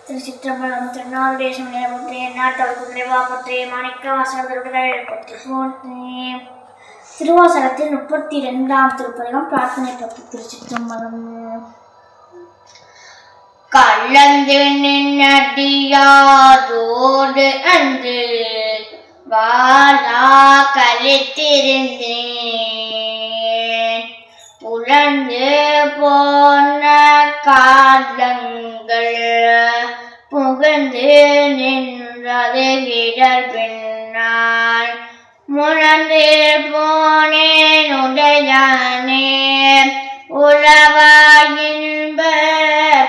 திருச்சிற்றம்பலம். திருநாளுடைய நிலமுற்றே நாட்டவர்க்கு நிறைவாப்பற்றே மாணிக்க வாசகருடைய பற்றி போற்றே. திருவாசகத்தில் 32ஆம் திருப்பதிகம் பிரார்த்தனை பற்றி. திருச்சிற்றம்பலம். கலந்து நின்னடியாரோடு அன்று வாழா கழித்திருந்தேன். புலந்து போன காலங்கள் புகழ்ந்து நின்றது விடல் பின்னால் முழந்து போனேன் உடையானே உளவாயின்ப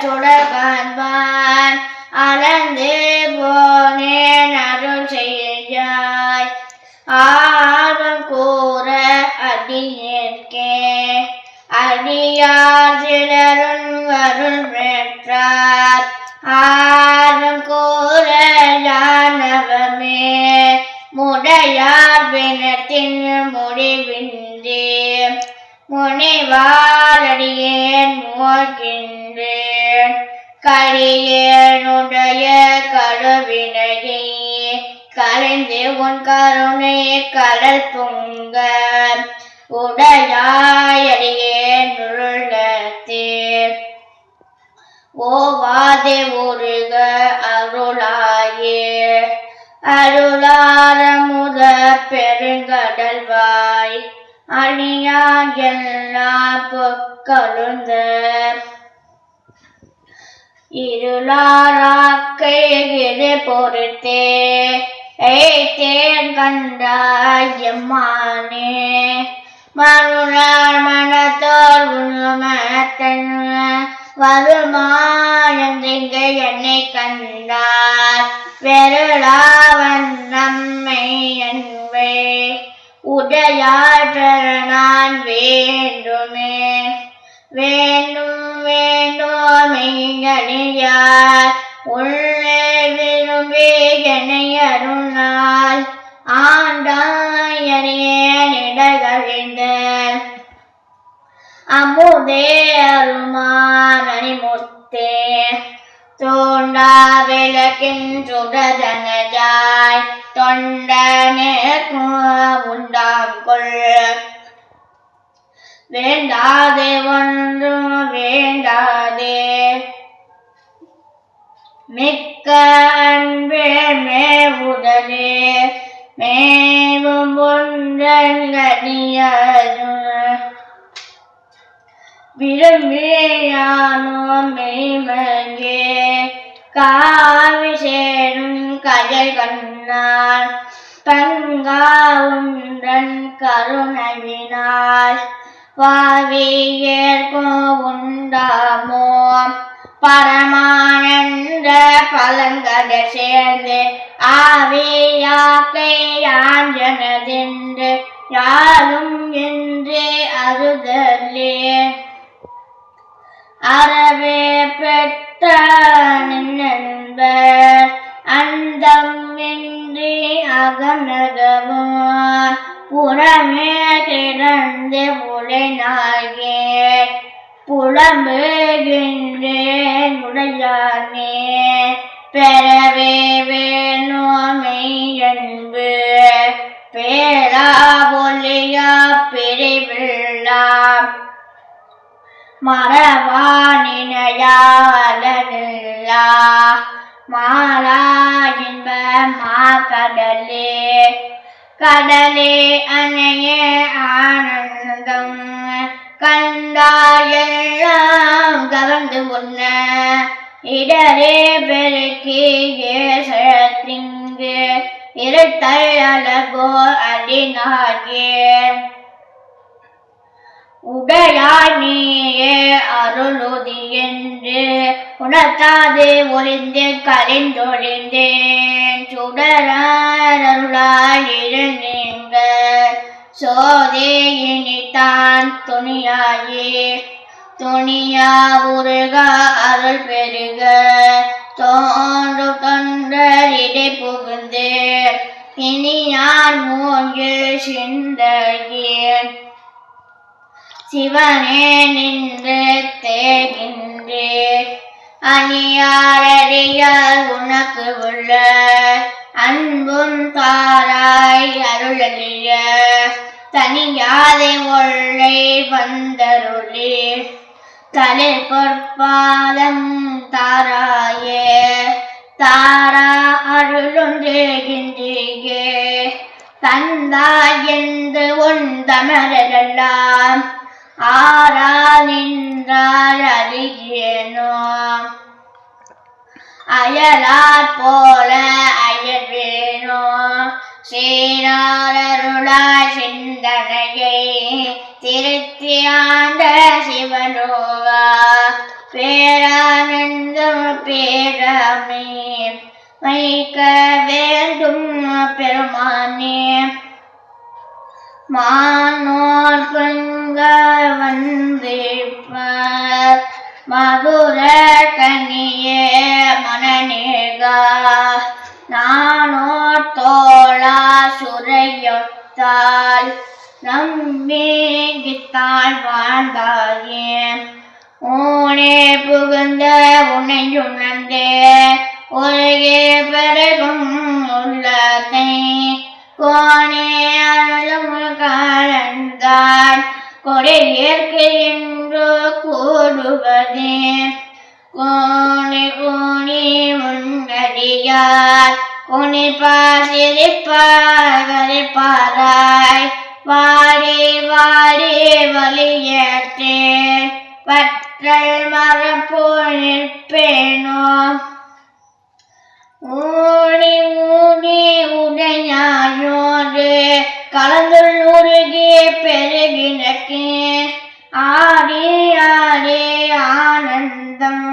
தொடர்பான் அளந்து போனேன் அருள் செய்யாய் ஆர்வம் கூற அடியேற்கே அடியார் சிலரும் அருள் பெற்றார் ஆர்வம் கூற யானவமே முடையார் பிணத்தின் முடிவின்றி முனைவாரடியேன் மோகின்றேன் கடியேனுடைய கருவினையை கலைந்து உன் கருணை கடல் பொங்க உடையாயடியேன் உள்ளத்தே ஓவாதே உருக அருளாயே அருளாரமுத பெருங்கடல்வாய் அணியான் எல்லா பொற்கழுந்த இருளாராக்கை இது பொறுத்தே ஏத்தேன் கண்டாய் எம்மானே மருளார் மனத்தோர் உண்மத்தன் வருமானந்திங்க என்னை கண்டார் வெருளாவன் நம்மை என்பே உடையார் நான் வேண்டுமே வேண்டும் வேண்டுமெய்யடியார் உள்ளே விரும்பி என்னை அருளால் ஆண்டாயணியனிடகழிந்த அமுதே அருமானணிமுத்தே தோண்டா விளக்கின் சுடதனஜாய் தொண்டனே உண்டாம் கொள் வேண்டாதே ஒன்றும் வேண்டாதே மிக்க அன்பே மேவுதலே மேவும் ஒன்றங்கனியது விரும்பியானோ மெய்மங்கே காவி சேரும் கஜல் கண்ணால் பங்கா உன்றன் கருணைவினால் பாவியேற்கோ உண்டாமோ பரமானந்த பலங்கட சேர்ந்து ஆவியாக்கை யாஞ்சனதென்று யாரும் என்று அறுதலே அறவே பெற்ற நின்பர் அந்தம் இன்றி அகநகமும் புறமே கிடந்து உடைநாயே புலம்புகின்றேன் உடையானே பெறவே வேணுமை என்பு பேரா ஒளியா பிரிவில்லாம் மரவானினையாலா மாலா இன்ப மாக்கடலே கடலே அணையே ஆனந்தம் கண்டாயெல்லாம் கவர்ந்து உண்ண இடரே பெருக்கி ஏசத்திங்கு இருத்தல் அழகோ அடிநாயே உடையாய் நீயே அருளுதி என்று உணர்த்தாது ஒளிந்து கலிந்தொழிந்தேன் சுடராருளாய் இருந்தீங்க சோதே இனித்தான் துணியாயே துணியா உருக அருள் பெருக தோன்று தொண்டர் இடை புகுந்து இனியார் மூங்கில் சிந்தையேன் சிவனே நின்று தேகின்றே அணியாரடிய அடியார் உனக்கு உள்ள அன்பும் தாராய் அருளலிய தனியாதை ஒள்ளை வந்தருளே தலை பொற்பாதம் தாராயே தாரா அருளொன்றேகின்றே தந்தாய் என்று உன் தமிழெல்லாம் ஆரா நின்றால் அறியேனோ அயலார் போல அயல்வேனோ சீராரருளாய் சிந்தனையை திருத்தி ஆண்ட சிவனோவா பேரானந்தம் பேராமே வைக்க வேண்டும் பெருமானே மானோர் பங்க வந்திருப்பார் மதுர கனியே மனநேகா நானோர் தோளா சுரையொத்தால் நம்பித்தாள் வாழ்ந்தாயே ஊனே புகுந்த உனையுணர்ந்தே ஒருகே பெருகும் உள்ளத்தை கோனே அருளும் கலந்தாள் கொடையேற்கு என்று கூடுவதே கோணி கோணி முன்னடியார் குனிப்பார் சிரிப்பார் வரிப்பாராய் வாடி வாடி வலியேற்றேன் பற்றல் மரப்போல் நிற்பேனோ ஊனி ஊனி உடையாயோடு கலந்துள்ளுருகிய பெருகினக்கே ஆடி ஆடி ஆனந்தம்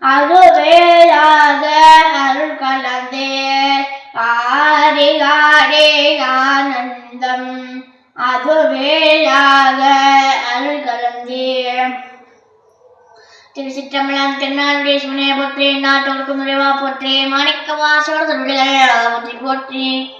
அதுவேதாக அருள் கலந்தே ஆடி ஆடி ஆனந்தம் அதுவேயாக அருள் கலந்தே திருச்சிற்றம்பலம் திருநாளுடைய சிவனையை போற்றி நாட்டோருக்கு நிறைவா போற்றி மாணிக்க வாசோடு போற்றி போற்றி